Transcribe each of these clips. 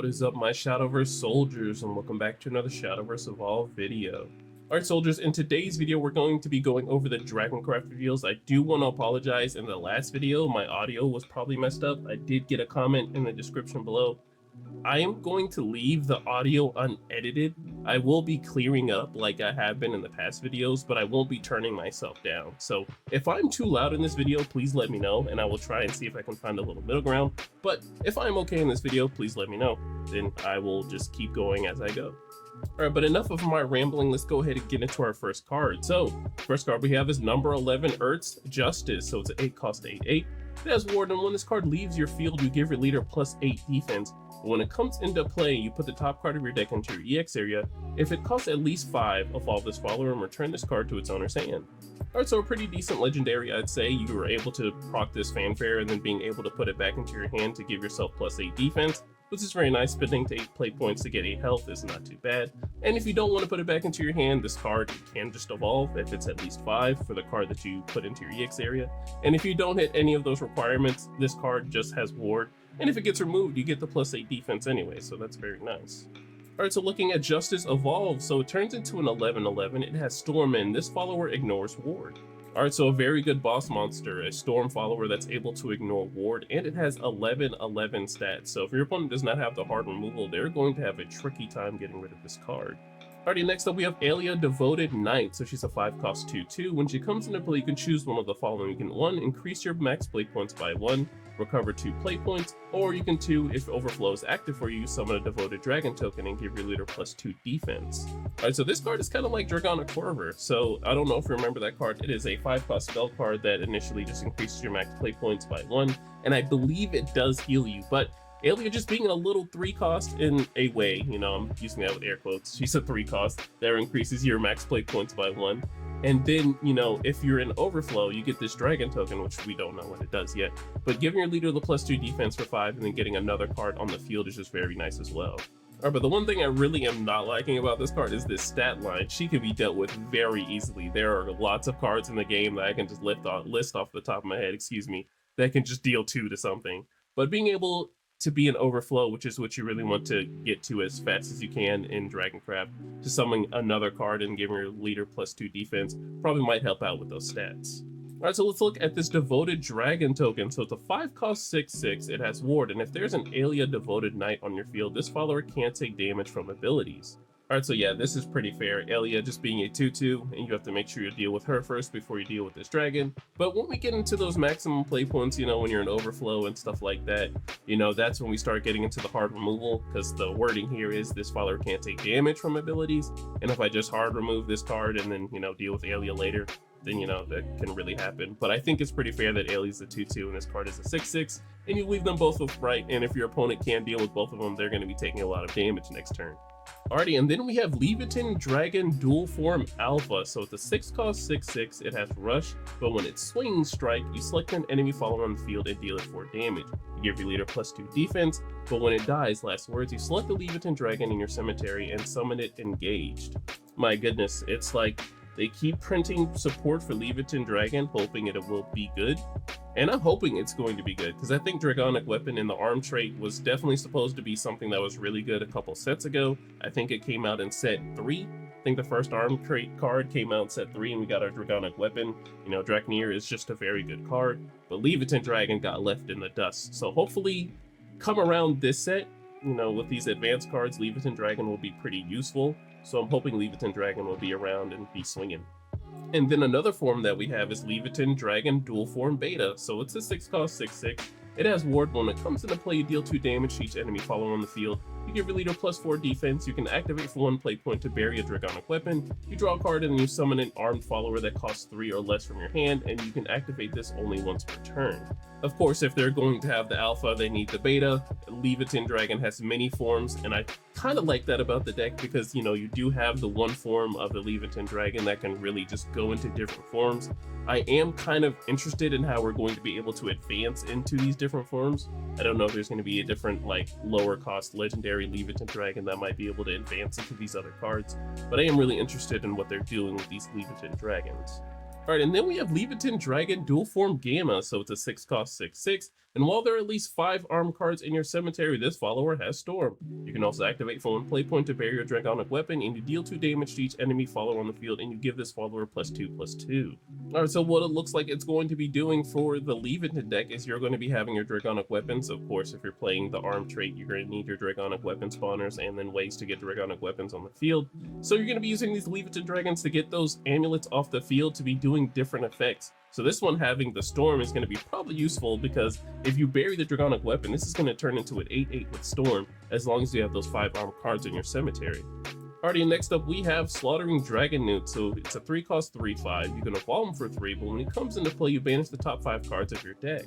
What is up, my Shadowverse soldiers, and welcome back to another Shadowverse Evolved video. Alright soldiers, in today's video we're going to be going over the Dragoncraft reveals. I do want to apologize, in the last video my audio was probably messed up. I did get a comment in the description below. I am going to leave the audio unedited. I will be clearing up like I have been in the past videos, but I won't be turning myself down. So if I'm too loud in this video, please let me know, and I will try and see if I can find a little middle ground. But if I'm okay in this video, please let me know. Then I will just keep going as I go. Alright, but enough of my rambling, let's go ahead and get into our first card. So, first card we have is number 11, Earth's Justice. So it's an 8 cost 8/8. It has Ward, and when this card leaves your field, you give your leader +8 defense. When it comes into play, you put the top card of your deck into your EX area. If it costs at least 5, evolve this follower and return this card to its owner's hand. Alright, so a pretty decent legendary, I'd say. You were able to proc this Fanfare and then being able to put it back into your hand to give yourself +8 defense, which is very nice. Spending to 8 play points to get 8 health is not too bad. And if you don't want to put it back into your hand, this card can just evolve if it's at least 5 for the card that you put into your EX area. And if you don't hit any of those requirements, this card just has Ward. And if it gets removed, you get the +8 defense anyway, so that's very nice. Alright, so looking at Justice Evolve, so it turns into an 11/11. It has Storm, and this follower ignores Ward. Alright, so a very good boss monster, a Storm follower that's able to ignore Ward, and it has 11/11 stats. So if your opponent does not have the hard removal, they're going to have a tricky time getting rid of this card. Alrighty, next up we have Helio Devoted Knight. So she's a 5 cost 2/2. When she comes into play, you can choose one of the following. You can 1, increase your max play points by 1, recover 2 play points, or you can 2, if Overflow is active for you, summon a Devoted Dragon token and give your leader +2 defense. Alright, so this card is kind of like Dragoncraft. So I don't know if you remember that card. It is a 5 cost spell card that initially just increases your max play points by 1, and I believe it does heal you, but Helio just being a little 3 cost in a way, you know, I'm using that with air quotes. She's a 3 cost that increases your max play points by 1. And then, you know, if you're in Overflow, you get this Dragon token, which we don't know what it does yet. But giving your leader the +2 defense for 5 and then getting another card on the field is just very nice as well. Alright, but the one thing I really am not liking about this card is this stat line. She can be dealt with very easily. There are lots of cards in the game that I can just list off the top of my head, that can just deal 2 to something. But being able to be an Overflow, which is what you really want to get to as fast as you can in Dragoncraft, to summon another card and giving your leader +2 defense probably might help out with those stats. Alright, so let's look at this Devoted Dragon token. So it's a 5 cost 6/6, it has Ward, and if there's an Helio Devoted Knight on your field, this follower can't take damage from abilities. Alright, so yeah, this is pretty fair. Helio just being a 2/2, and you have to make sure you deal with her first before you deal with this dragon. But when we get into those maximum play points, you know, when you're in Overflow and stuff like that, you know, that's when we start getting into the hard removal, because the wording here is this follower can't take damage from abilities, and if I just hard remove this card and then, you know, deal with Helio later, then, you know, that can really happen. But I think it's pretty fair that Helio's a 2/2 and this card is a 6/6, and you leave them both with right, and if your opponent can't deal with both of them, they're going to be taking a lot of damage next turn. Alrighty, and then we have Leviathan Dragon Dual Form Alpha. So it's a 6 cost 6/6, it has Rush, but when it swings strike, you select an enemy follower on the field and deal it 4 damage. You give your leader +2 defense, but when it dies, last words, you select the Leviathan Dragon in your cemetery and summon it engaged. My goodness, it's like they keep printing support for Leviathan Dragon, hoping it will be good. And I'm hoping it's going to be good, because I think Dragonic Weapon in the arm trait was definitely supposed to be something that was really good a couple sets ago. I think it came out in set 3. I think the first arm trait card came out in set 3 and we got our Dragonic Weapon. You know, Draknir is just a very good card, but Leviathan Dragon got left in the dust. So hopefully come around this set, you know, with these advanced cards, Leviathan Dragon will be pretty useful. So I'm hoping Leviathan Dragon will be around and be swinging. And then another form that we have is Leviathan Dragon Dual Form Beta. So it's a 6 cost 6/6. It has Ward. When it comes into play, you deal 2 damage to each enemy follower on the field. You give your leader +4 defense. You can activate for 1 play point to bury a Dragonic Weapon. You draw a card and you summon an armed follower that costs 3 or less from your hand, and you can activate this only once per turn. Of course, if they're going to have the alpha, they need the beta. Leviathan Dragon has many forms, and I kind of like that about the deck because, you know, you do have the one form of the Leviathan Dragon that can really just go into different forms. I am kind of interested in how we're going to be able to advance into these different forms. I don't know if there's going to be a different, like, lower cost legendary Leviathan Dragon that might be able to advance into these other cards, but I am really interested in what they're doing with these Leviathan Dragons. Alright, and then we have Leviathan Dragon Dual Form Gamma. So it's a 6 cost 6/6. And while there are at least 5 armed cards in your cemetery, this follower has Storm. You can also activate for 1 play point to bury your Dragonic weapon, and you deal 2 damage to each enemy follower on the field, and you give this follower +2/+2. Alright, so what it looks like it's going to be doing for the Leave It deck is you're going to be having your Dragonic weapons. Of course, if you're playing the armed trait, you're going to need your Dragonic weapon spawners and then ways to get Dragonic weapons on the field. So you're going to be using these Leave It Dragons to get those amulets off the field to be doing different effects. So this one having the Storm is going to be probably useful because if you bury the Dragonic weapon, this is going to turn into an 8/8 with Storm as long as you have those 5 armed cards in your cemetery. Alrighty, next up we have Slaughtering Dragon Noot. So it's a 3-cost 3/5. You can evolve him for 3, but when he comes into play, you banish the top 5 cards of your deck.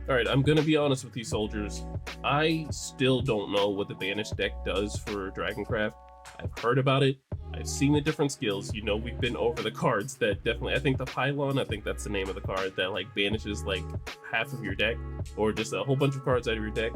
Alright, I'm going to be honest with you soldiers. I still don't know what the banished deck does for Dragoncraft. I've heard about it. I've seen the different skills. You know, we've been over the cards that definitely, I think the Pylon, I think that's the name of the card that like banishes like half of your deck or just a whole bunch of cards out of your deck.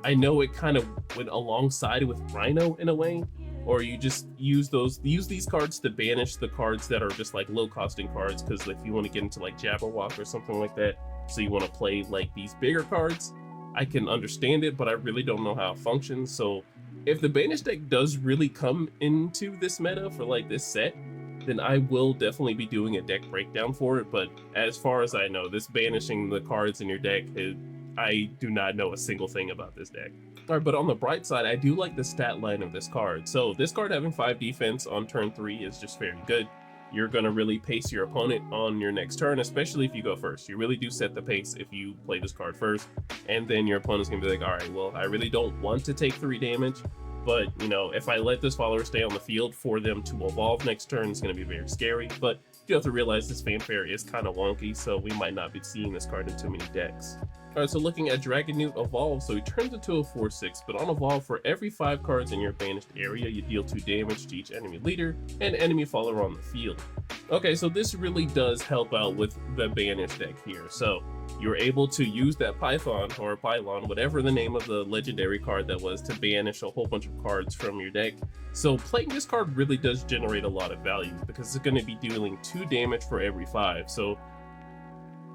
I know it kind of went alongside with Rhino in a way, or you just use these cards to banish the cards that are just like low costing cards, because if you want to get into like Jabberwock or something like that, so you want to play like these bigger cards, I can understand it, but I really don't know how it functions. So if the Banish deck does really come into this meta for like this set, then I will definitely be doing a deck breakdown for it. But as far as I know, this banishing the cards in your deck, I do not know a single thing about this deck. Alright, but on the bright side, I do like the stat line of this card. So this card having 5 defense on turn 3 is just very good. You're going to really pace your opponent on your next turn, especially if you go first. You really do set the pace if you play this card first, and then your opponent's going to be like, alright, well, I really don't want to take 3 damage, but, you know, if I let this follower stay on the field for them to evolve next turn, it's going to be very scary. But you have to realize this fanfare is kind of wonky, so we might not be seeing this card in too many decks. Alright, so looking at Dragon Noot Evolve, so he turns into a 4/6, but on Evolve, for every 5 cards in your banished area, you deal 2 damage to each enemy leader and enemy follower on the field. Okay, so this really does help out with the banished deck here. So you're able to use that Python or Pylon, whatever the name of the legendary card that was, to banish a whole bunch of cards from your deck. So playing this card really does generate a lot of value because it's going to be dealing 2 damage for every 5. So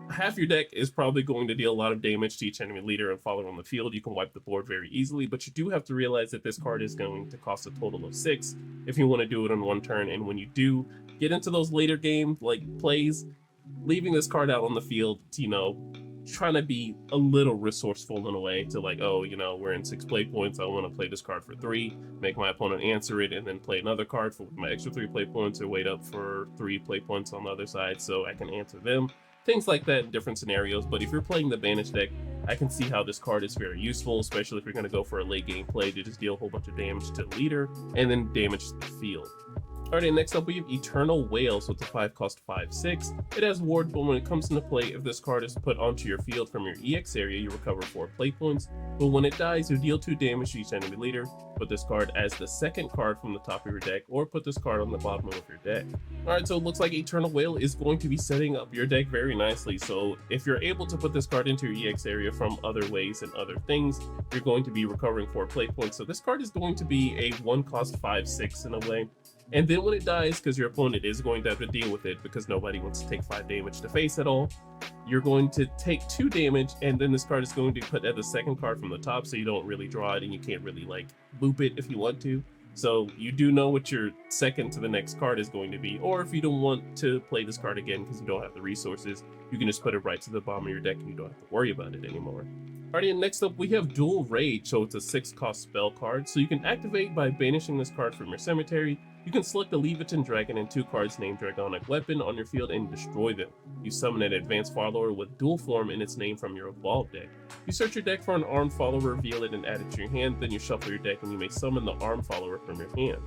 half your deck is probably going to deal a lot of damage to each enemy leader and follower on the field. You can wipe the board very easily, but you do have to realize that this card is going to cost a total of 6 if you want to do it on 1 turn. And when you do get into those later game like plays, leaving this card out on the field, you know, trying to be a little resourceful in a way to like, oh, you know, we're in 6 play points, I want to play this card for 3, make my opponent answer it, and then play another card for my extra 3 play points, or wait up for 3 play points on the other side so I can answer them. Things like that in different scenarios. But if you're playing the Banish deck, I can see how this card is very useful, especially if you're going to go for a late game play to just deal a whole bunch of damage to the leader and then damage to the field. Alright, next up we have Eternal Whale, so it's a 5-cost 5/6. It has ward, but when it comes into play, if this card is put onto your field from your EX area, you recover 4 play points, but when it dies, you deal 2 damage to each enemy leader. Put this card as the second card from the top of your deck, or put this card on the bottom of your deck. Alright, so it looks like Eternal Whale is going to be setting up your deck very nicely, so if you're able to put this card into your EX area from other ways and other things, you're going to be recovering 4 play points. So this card is going to be a 1-cost 5/6 in a way. And then when it dies, because your opponent is going to have to deal with it because nobody wants to take 5 damage to face at all, you're going to take 2 damage, and then this card is going to be put as the second card from the top, so you don't really draw it and you can't really like loop it if you want to. So you do know what your second to the next card is going to be, or if you don't want to play this card again because you don't have the resources, you can just put it right to the bottom of your deck and you don't have to worry about it anymore. Alrighty, and next up we have Dual Rage, so it's a 6-cost spell card, so you can activate by banishing this card from your cemetery. You can select a Leave It Dragon and 2 cards named Dragonic Weapon on your field and destroy them. You summon an advanced follower with dual form in its name from your Evolve deck. You search your deck for an armed follower, reveal it, and add it to your hand, then you shuffle your deck and you may summon the armed follower from your hand.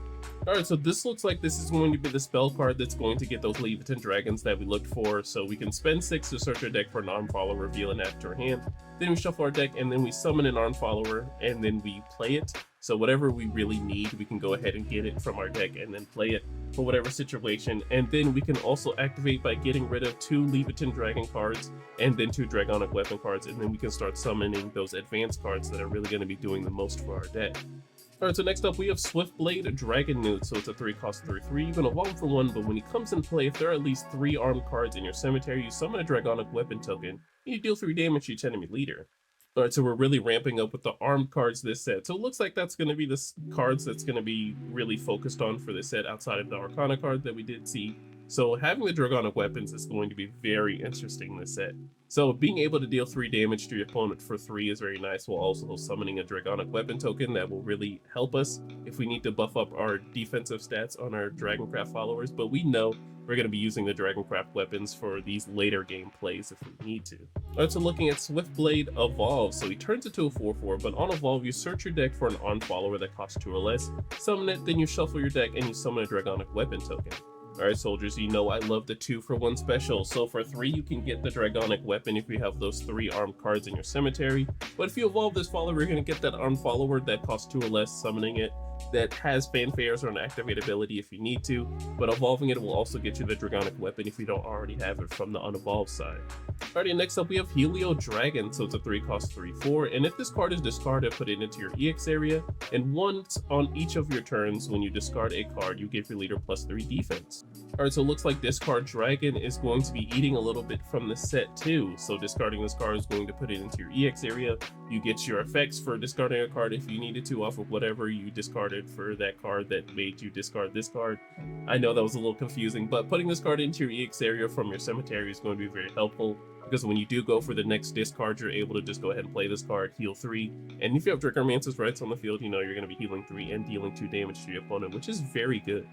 Alright, so this looks like this is going to be the spell card that's going to get those Leave It Dragons that we looked for. So we can spend 6 to search our deck for an armed follower, reveal and add it to our hand. Then we shuffle our deck and then we summon an armed follower and then we play it. So whatever we really need, we can go ahead and get it from our deck and then play it for whatever situation. And then we can also activate by getting rid of 2 Leave It Dragon cards and then 2 Dragonic Weapon cards. And then we can start summoning those advanced cards that are really going to be doing the most for our deck. Alright, so next up we have Swiftblade Dragon Noot, so it's a 3-cost 3/3. You can evolve for 1, but when he comes into play, if there are at least 3 armed cards in your cemetery, you summon a Dragonic Weapon token, and you deal 3 damage to each enemy leader. All right, so we're really ramping up with the armed cards this set. So it looks like that's going to be the cards that's going to be really focused on for this set outside of the Arcana card that we did see. So having the Dragonic weapons is going to be very interesting this set. So being able to deal 3 damage to your opponent for 3 is very nice, while also summoning a Dragonic weapon token that will really help us if we need to buff up our defensive stats on our Dragoncraft followers. But we know we're going to be using the Dragoncraft weapons for these later game plays if we need to. Alright, so looking at Swiftblade Evolve. So he turns into a 4/4, but on Evolve, you search your deck for an armed follower that costs 2 or less, summon it, then you shuffle your deck and you summon a Dragonic weapon token. Alright, soldiers, you know I love the 2-for-1 special. So for 3, you can get the Dragonic weapon if you have those 3 armed cards in your cemetery. But if you evolve this follower, you're going to get that armed follower that costs 2 or less, summoning it, that has fanfares or an activate ability if you need to, but evolving it will also get you the Dragonic weapon if you don't already have it from the unevolved side. Alrighty, next up we have Helio Dragon, so it's a 3 cost 3/4, and if this card is discarded, put it into your EX area, and once on each of your turns when you discard a card, you give your leader +3 defense. Alright, so it looks like Discard Dragon is going to be eating a little bit from the set too, so discarding this card is going to put it into your EX area. You get your effects for discarding a card if you needed to off of whatever you discarded for that card that made you discard this card. I know that was a little confusing, but putting this card into your EX area from your cemetery is going to be very helpful, because when you do go for the next discard, you're able to just go ahead and play this card, heal 3, and if you have Dragomancer's Rights on the field, you know you're going to be healing 3 and dealing 2 damage to your opponent, which is very good.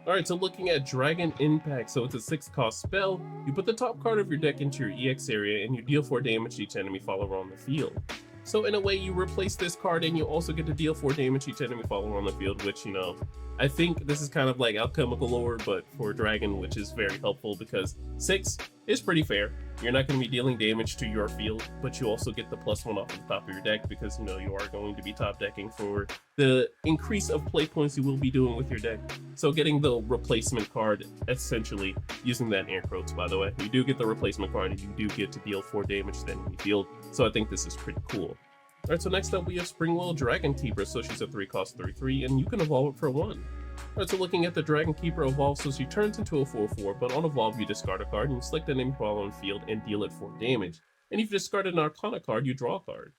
Alright, so looking at Dragon Impact, so it's a 6 cost spell. You put the top card of your deck into your EX area and you deal 4 damage to each enemy follower on the field. So in a way, you replace this card and you also get to deal 4 damage to each enemy follower on the field, which, you know, I think this is kind of like alchemical lore, but for Dragon, which is very helpful because 6 is pretty fair. You're not going to be dealing damage to your field, but you also get the +1 off the top of your deck because, you know, you are going to be top decking for the increase of play points you will be doing with your deck. So getting the replacement card, essentially, using that in air quotes, by the way, you do get the replacement card and you do get to deal 4 damage to the enemy field. So I think this is pretty cool. Alright, so next up we have Springwell Dragon Keeper, so she's a 3 cost 3/3, and you can evolve it for 1. Alright, so looking at the Dragon Keeper evolve, so she turns into a 4/4, but on evolve you discard a card and you select an enemy follower on the field and deal it 4 damage. And if you discarded an Arcana card, you draw a card.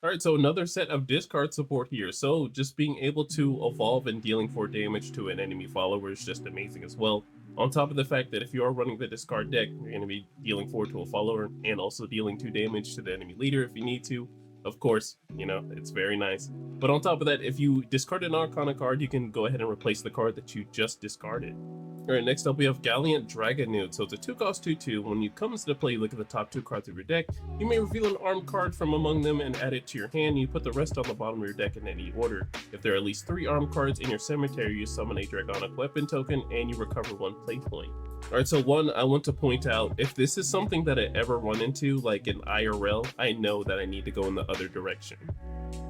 Alright, so another set of discard support here, so just being able to evolve and dealing 4 damage to an enemy follower is just amazing as well. On top of the fact that if you are running the discard deck, you're going to be dealing 4 to a follower and also dealing 2 damage to the enemy leader if you need to. Of course, you know, it's very nice. But on top of that, if you discard an Arcana card, you can go ahead and replace the card that you just discarded. Alright, next up we have Gallant Dragon Noot. So it's a 2 cost 2/2. When it comes to play, look at the top 2 cards of your deck. You may reveal an armed card from among them and add it to your hand. You put the rest on the bottom of your deck in any order. If there are at least 3 armed cards in your cemetery, you summon a Dragonic weapon token and you recover 1 play point. Alright, so one, I want to point out, if this is something that I ever run into, like in IRL, I know that I need to go in the other direction.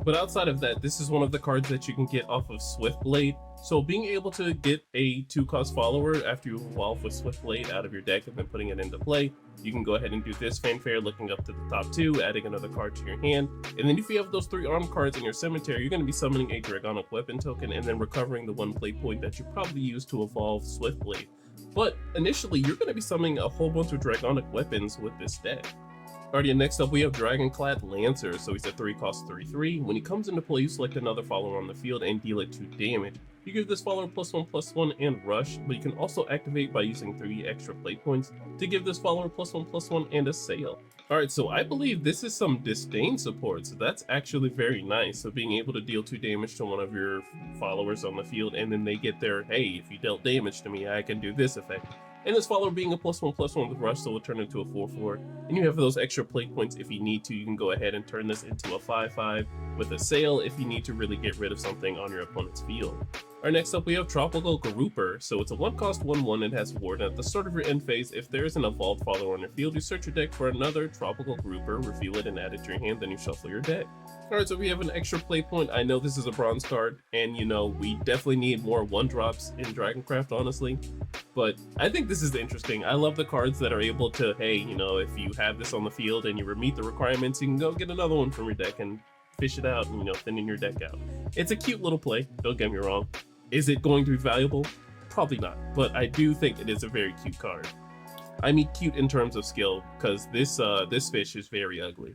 But outside of that, this is one of the cards that you can get off of Swiftblade. So being able to get a 2 cost follower after you evolve with Swiftblade out of your deck and then putting it into play, you can go ahead and do this fanfare, looking up to the top 2, adding another card to your hand. And then if you have those 3 armed cards in your cemetery, you're going to be summoning a Dragonic weapon token and then recovering the 1 play point that you probably used to evolve Swiftblade. But initially, you're going to be summoning a whole bunch of Dragonic weapons with this deck. Alrighty, next up we have Dragonclad Lancer, so he's a 3 cost 3/3. When he comes into play, you select another follower on the field and deal it 2 damage. You give this follower +1/+1 and rush, but you can also activate by using 3 extra play points to give this follower +1/+1 and a sail. Alright, so I believe this is some disdain support, so that's actually very nice. So being able to deal 2 damage to one of your followers on the field, and then they get their, hey, if you dealt damage to me, I can do this effect. And this follower being a +1/+1 with rush, so it'll turn into a 4/4. And you have those extra play points if you need to. You can go ahead and turn this into a 5/5 with a sail if you need to really get rid of something on your opponent's field. Alright, next up we have Tropical Grouper. So it's a 1 cost 1/1 and has Ward. At the start of your end phase, if there is an evolved follower on your field, you search your deck for another Tropical Grouper, reveal it and add it to your hand, then you shuffle your deck. Alright, so we have an extra play point. I know this is a bronze card, and you know, we definitely need more 1-drops in Dragoncraft, honestly. But I think this is interesting. I love the cards that are able to, hey, you know, if you have this on the field and you meet the requirements, you can go get another one from your deck and fish it out and, you know, thinning your deck out. It's a cute little play, don't get me wrong. Is it going to be valuable? Probably not, but I do think it is a very cute card. I mean cute in terms of skill, because this fish is very ugly.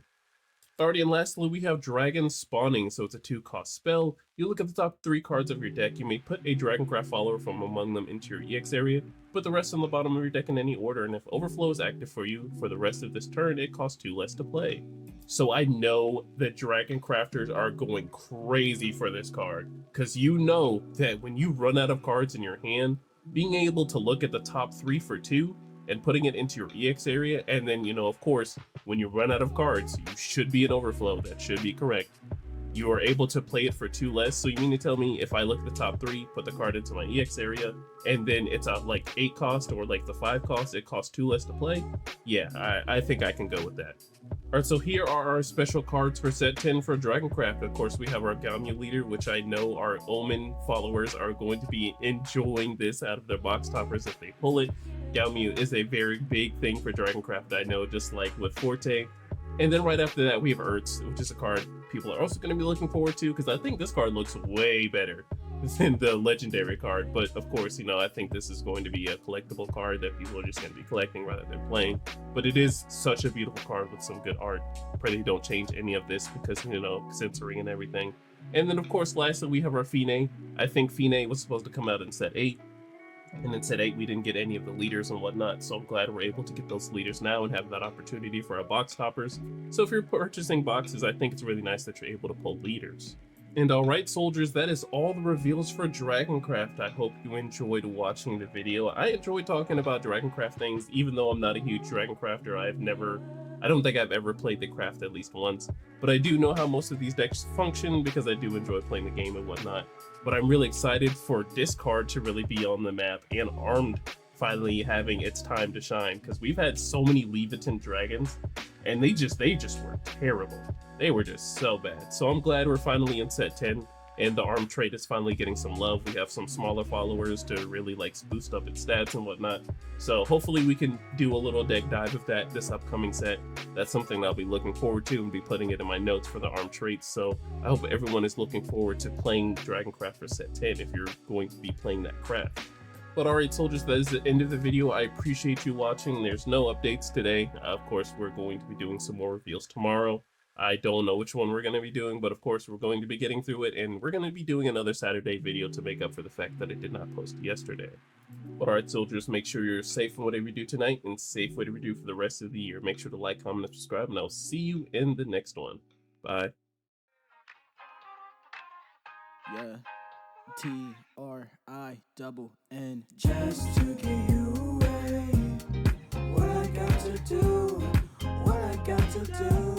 Alrighty, and lastly, we have Dragon Spawning, so it's a 2-cost spell. You look at the top 3 cards of your deck, you may put a Dragoncraft follower from among them into your EX area, put the rest on the bottom of your deck in any order, and if Overflow is active for you for the rest of this turn, it costs 2 less to play. So I know that Dragon Crafters are going crazy for this card, because you know that when you run out of cards in your hand, being able to look at the top 3 for 2, and putting it into your EX area, and then, you know, of course, when you run out of cards, you should be an overflow. That should be correct. You are able to play it for 2 less. So you mean to tell me if I look at the top 3, put the card into my EX area, and then it's at like 8 cost or like the 5 cost, it costs 2 less to play? Yeah, I think I can go with that. Alright, so here are our special cards for set 10 for Dragoncraft. Of course, we have our Gamu leader, which I know our Omen followers are going to be enjoying this out of their box toppers if they pull it. Gamu is a very big thing for Dragoncraft, I know, just like with Forte. And then right after that, we have Ertz, which is a card people are also going to be looking forward to, because I think this card looks way better than the legendary card. But of course, you know, I think this is going to be a collectible card that people are just going to be collecting rather than playing. But it is such a beautiful card with some good art. Pray they don't change any of this because, you know, censoring and everything. And then, of course, lastly, we have our Fine. I think Fine was supposed to come out in set 8. And in set 8, we didn't get any of the leaders and whatnot, so I'm glad we're able to get those leaders now and have that opportunity for our box toppers. So if you're purchasing boxes, I think it's really nice that you're able to pull leaders. And alright, soldiers, that is all the reveals for Dragoncraft. I hope you enjoyed watching the video. I enjoy talking about Dragoncraft things, even though I'm not a huge Dragoncrafter. I don't think I've ever played the craft at least once, but I do know how most of these decks function because I do enjoy playing the game and whatnot. But I'm really excited for this card to really be on the map and Armed finally having its time to shine, because we've had so many Leviathan dragons and they just were terrible. They were just so bad. So I'm glad we're finally in set 10 and the Armed trait is finally getting some love. We have some smaller followers to really like boost up its stats and whatnot. So hopefully we can do a little deck dive of that this upcoming set. That's something I'll be looking forward to and be putting it in my notes for the Armed traits. So I hope everyone is looking forward to playing Dragoncraft for set 10 if you're going to be playing that craft. But alright, soldiers, that is the end of the video. I appreciate you watching. There's no updates today. Of course, we're going to be doing some more reveals tomorrow. I don't know which one we're going to be doing, but of course we're going to be getting through it, and we're going to be doing another Saturday video to make up for the fact that I did not post yesterday. But alright, soldiers, make sure you're safe in whatever you do tonight, and safe whatever you do for the rest of the year. Make sure to like, comment, and subscribe, and I'll see you in the next one. Bye. Yeah. TRINN. Just to get you away. What I got to do, what I got to do.